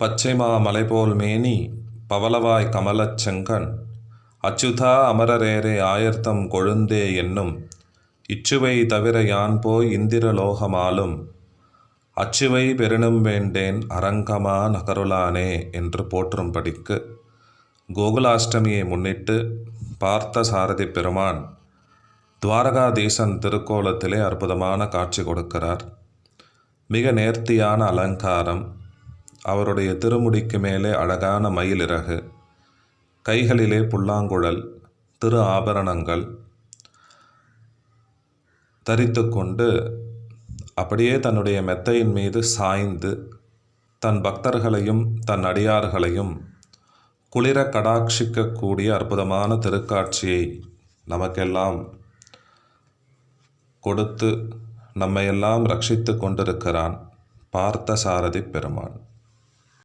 பச்சைமா மலைபோல் மேனி பவளவாய் கமலச் செங்கண் அச்சுதா அமரரேரே ஆயர்தம் கொழுந்தே என்னும் இச்சுவை தவிர யான் போய் இந்திரலோகமாலும் அச்சுவை பெருணும் வேண்டேன் அரங்கமா நகருளானே என்று போற்றும்படிக்கு கோகுலாஷ்டமியை முன்னிட்டு பார்த்த சாரதி பெருமான் துவாரகாதீசன் திருக்கோலத்திலே அற்புதமான காட்சி கொடுக்கிறார். மிக நேர்த்தியான அலங்காரம், அவருடைய திருமுடிக்கு மேலே அழகான மயிலிறகு, கைகளிலே புல்லாங்குழல், திரு ஆபரணங்கள் தரித்து கொண்டு அப்படியே தன்னுடைய மெத்தையின் மீது சாய்ந்து தன் பக்தர்களையும் தன் அடியார்களையும் குளிர கடாட்சிக்கக்கூடிய அற்புதமான திருக்காட்சியை நமக்கெல்லாம் கொடுத்து நம்மையெல்லாம் ரட்சித்து கொண்டிருக்கிறான் பார்த்த சாரதி பெருமான்.